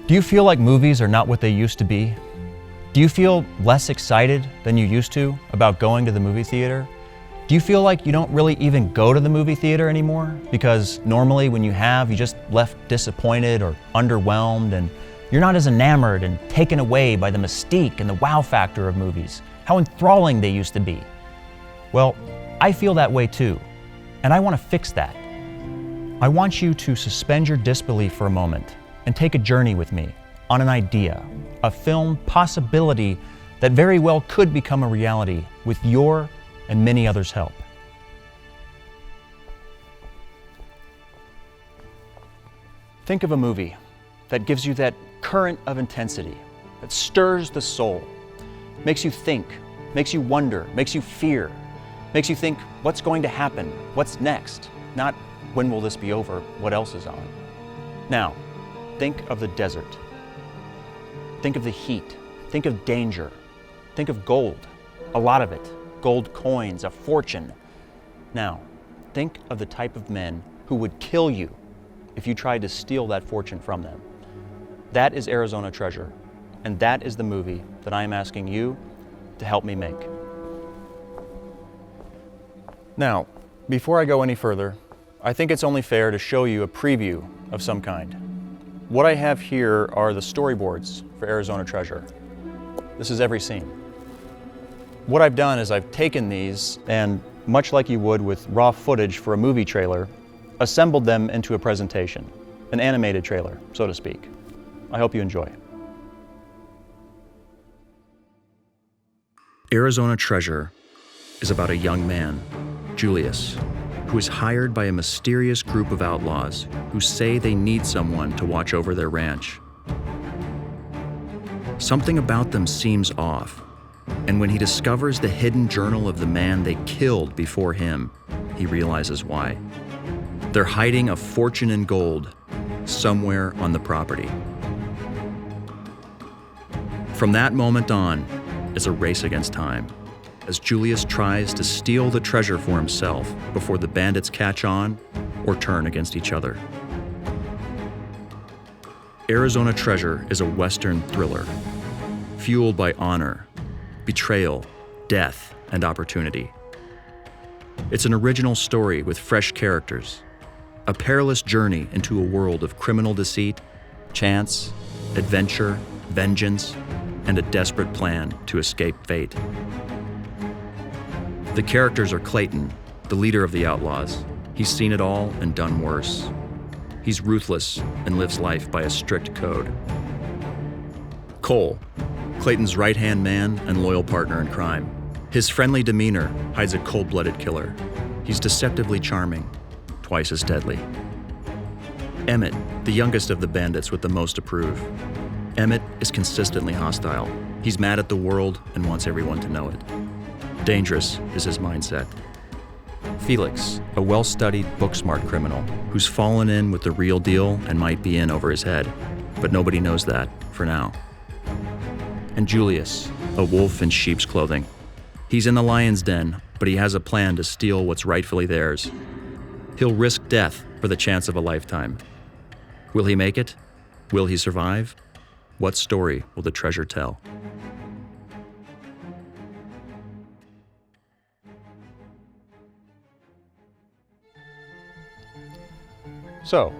Do you feel like movies are not what they used to be? Do you feel less excited than you used to about going to the movie theater? Do you feel like you don't really even go to the movie theater anymore? Because normally when you have, you just left disappointed or underwhelmed, and you're not as enamored and taken away by the mystique and the wow factor of movies, how enthralling they used to be. Well, I feel that way too, and I want to fix that. I want you to suspend your disbelief for a moment and take a journey with me on an idea, a film possibility that very well could become a reality with your and many others' help. Think of a movie that gives you that current of intensity, that stirs the soul, makes you think, makes you wonder, makes you fear, makes you think, what's going to happen? What's next? Not, when will this be over? What else is on? Now, think of the desert. Think of the heat. Think of danger. Think of gold, a lot of it. Gold coins, a fortune. Now, think of the type of men who would kill you if you tried to steal that fortune from them. That is Arizona Treasure, and that is the movie that I am asking you to help me make. Now, before I go any further, I think it's only fair to show you a preview of some kind. What I have here are the storyboards for Arizona Treasure. This is every scene. What I've done is I've taken these and, much like you would with raw footage for a movie trailer, assembled them into a presentation, an animated trailer, so to speak. I hope you enjoy. Arizona Treasure is about a young man, Julius, who is hired by a mysterious group of outlaws who say they need someone to watch over their ranch. Something about them seems off, and when he discovers the hidden journal of the man they killed before him, he realizes why. They're hiding a fortune in gold somewhere on the property. From that moment on is a race against time, as Julius tries to steal the treasure for himself before the bandits catch on or turn against each other. Arizona Treasure is a Western thriller, fueled by honor, betrayal, death, and opportunity. It's an original story with fresh characters, a perilous journey into a world of criminal deceit, chance, adventure, vengeance, and a desperate plan to escape fate. The characters are Clayton, the leader of the outlaws. He's seen it all and done worse. He's ruthless and lives life by a strict code. Cole, Clayton's right-hand man and loyal partner in crime. His friendly demeanor hides a cold-blooded killer. He's deceptively charming, twice as deadly. Emmett, the youngest of the bandits with the most to prove. Emmett is consistently hostile. He's mad at the world and wants everyone to know it. Dangerous is his mindset. Felix, a well-studied, book-smart criminal who's fallen in with the real deal and might be in over his head, but nobody knows that for now. And Julius, a wolf in sheep's clothing. He's in the lion's den, but he has a plan to steal what's rightfully theirs. He'll risk death for the chance of a lifetime. Will he make it? Will he survive? What story will the treasure tell? So,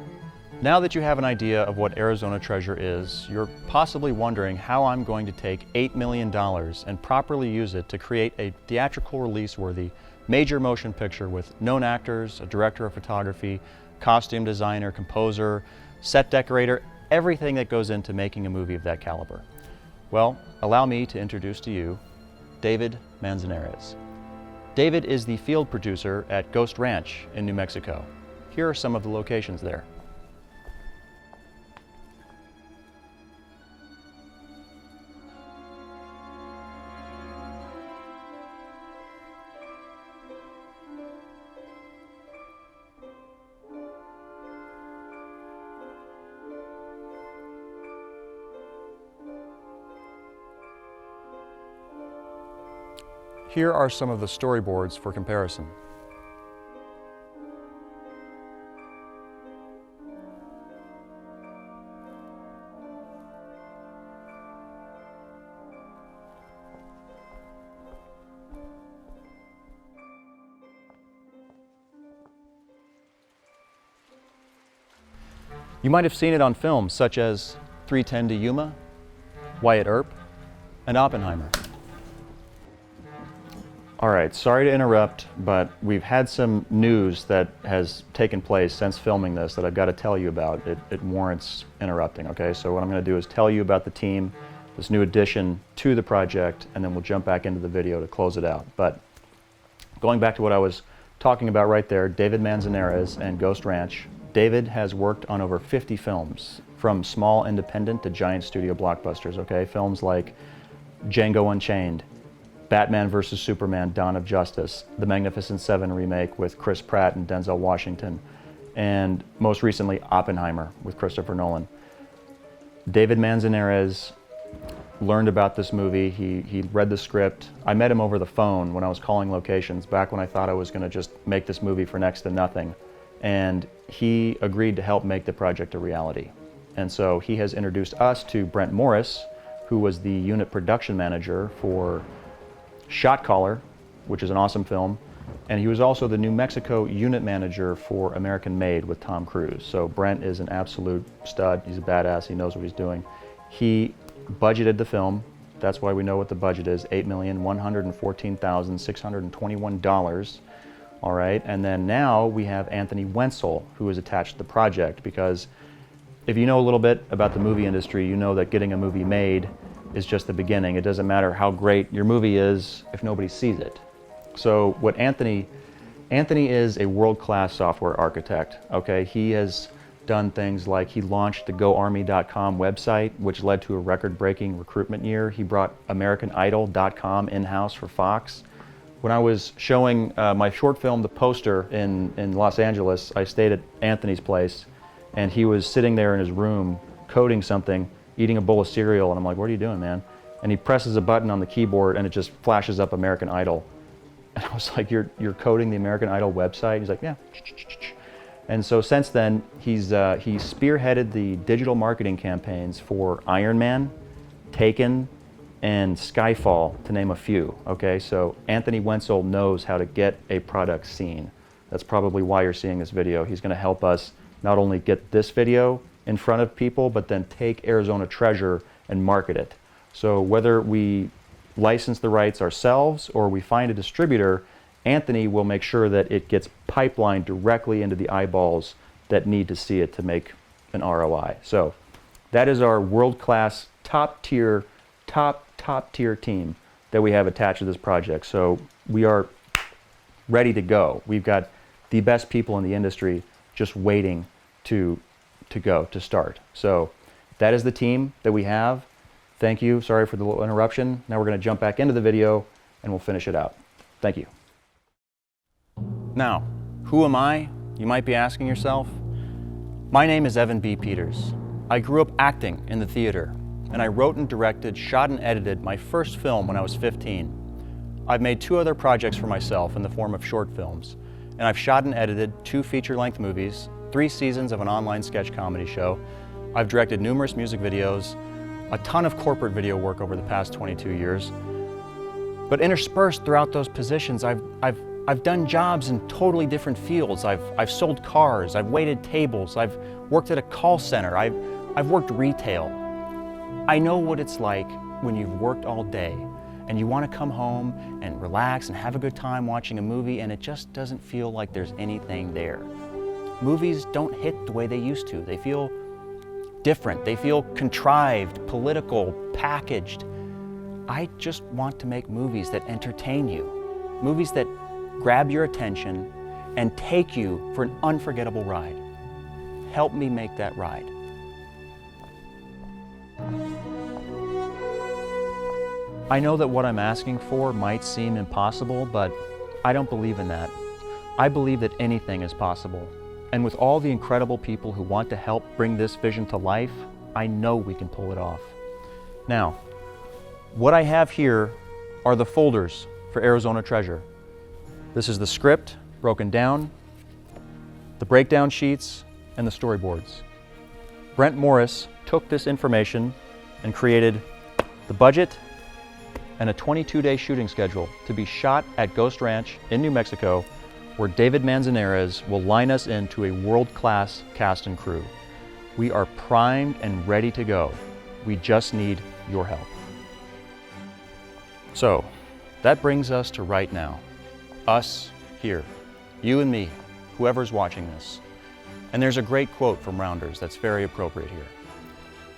now that you have an idea of what Arizona Treasure is, you're possibly wondering how I'm going to take $8 million and properly use it to create a theatrical release-worthy major motion picture with known actors, a director of photography, costume designer, composer, set decorator, everything that goes into making a movie of that caliber. Well, allow me to introduce to you David Manzanares. David is the field producer at Ghost Ranch in New Mexico. Here are some of the locations there. Here are some of the storyboards for comparison. You might have seen it on films such as 3:10 to Yuma, Wyatt Earp, and Oppenheimer. All right, sorry to interrupt, but we've had some news that has taken place since filming this that I've got to tell you about. It warrants interrupting, okay? So what I'm going to do is tell you about the team, this new addition to the project, and then we'll jump back into the video to close it out. But going back to what I was talking about right there, David Manzanares and Ghost Ranch. David has worked on over 50 films, from small independent to giant studio blockbusters, okay? Films like Django Unchained, Batman vs. Superman, Dawn of Justice, The Magnificent Seven remake with Chris Pratt and Denzel Washington, and most recently Oppenheimer with Christopher Nolan. David Manzanares learned about this movie. He read the script. I met him over the phone when I was calling locations back when I thought I was going to just make this movie for next to nothing. And he agreed to help make the project a reality. And so he has introduced us to Brent Morris, who was the unit production manager for Shot Caller, which is an awesome film, and he was also the New Mexico unit manager for American Made with Tom Cruise. So Brent is an absolute stud. He's a badass. He knows what he's doing. He budgeted the film. That's why we know what the budget is, $8,114,621. All right, and then now we have Anthony Wenzel, who is attached to the project, because if you know a little bit about the movie industry, you know that getting a movie made is just the beginning. It doesn't matter how great your movie is if nobody sees it. So what Anthony is a world-class software architect, okay? He has done things like he launched the GoArmy.com website, which led to a record-breaking recruitment year. He brought AmericanIdol.com in-house for Fox. When I was showing my short film, The Poster, in Los Angeles, I stayed at Anthony's place, and he was sitting there in his room coding something, eating a bowl of cereal, and I'm like, what are you doing, man? And he presses a button on the keyboard and it just flashes up American Idol. And I was like, you're coding the American Idol website? He's like, yeah. And so since then, he spearheaded the digital marketing campaigns for Iron Man, Taken, and Skyfall, to name a few, okay? So Anthony Wenzel knows how to get a product seen. That's probably why you're seeing this video. He's gonna help us not only get this video in front of people, but then take Arizona Treasure and market it. So whether we license the rights ourselves or we find a distributor, Anthony will make sure that it gets pipelined directly into the eyeballs that need to see it to make an ROI. So that is our world-class, top-tier team that we have attached to this project. So we are ready to go. We've got the best people in the industry just waiting to start. So that is the team that we have. Thank you. Sorry for the little interruption. Now we're going to jump back into the video and we'll finish it out. Thank you. Now, who am I? You might be asking yourself. My name is Evan B. Peters. I grew up acting in the theater, and I wrote and directed, shot and edited my first film when I was 15. I've made 2 other projects for myself in the form of short films, and I've shot and edited 2 feature-length movies, 3 seasons of an online sketch comedy show. I've directed numerous music videos, a ton of corporate video work over the past 22 years. But interspersed throughout those positions, I've done jobs in totally different fields. I've sold cars, I've waited tables, I've worked at a call center, I've worked retail. I know what it's like when you've worked all day and you want to come home and relax and have a good time watching a movie, and it just doesn't feel like there's anything there. Movies don't hit the way they used to. They feel different. They feel contrived, political, packaged. I just want to make movies that entertain you. Movies that grab your attention and take you for an unforgettable ride. Help me make that ride. I know that what I'm asking for might seem impossible, but I don't believe in that. I believe that anything is possible. And with all the incredible people who want to help bring this vision to life, I know we can pull it off. Now, what I have here are the folders for Arizona Treasure. This is the script broken down, the breakdown sheets, and the storyboards. Brent Morris took this information and created the budget and a 22-day shooting schedule to be shot at Ghost Ranch in New Mexico, where David Manzanares will line us into a world-class cast and crew. We are primed and ready to go. We just need your help. So, that brings us to right now. Us here, you and me, whoever's watching this. And there's a great quote from Rounders that's very appropriate here.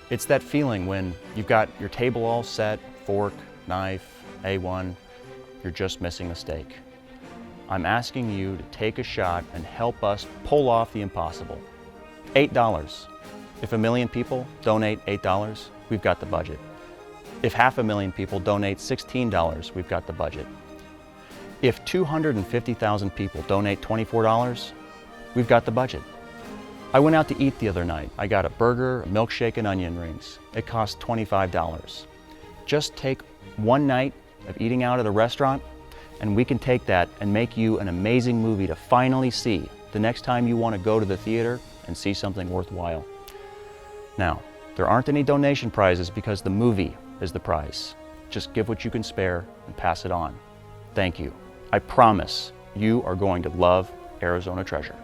It's that feeling when you've got your table all set, fork, knife, A1, you're just missing a steak. I'm asking you to take a shot and help us pull off the impossible. $8. If 1 million people donate $8, we've got the budget. If 500,000 people donate $16, we've got the budget. If 250,000 people donate $24, we've got the budget. I went out to eat the other night. I got a burger, a milkshake, and onion rings. It cost $25. Just take one night of eating out at a restaurant, and we can take that and make you an amazing movie to finally see the next time you want to go to the theater and see something worthwhile. Now, there aren't any donation prizes because the movie is the prize. Just give what you can spare and pass it on. Thank you. I promise you are going to love Arizona Treasure.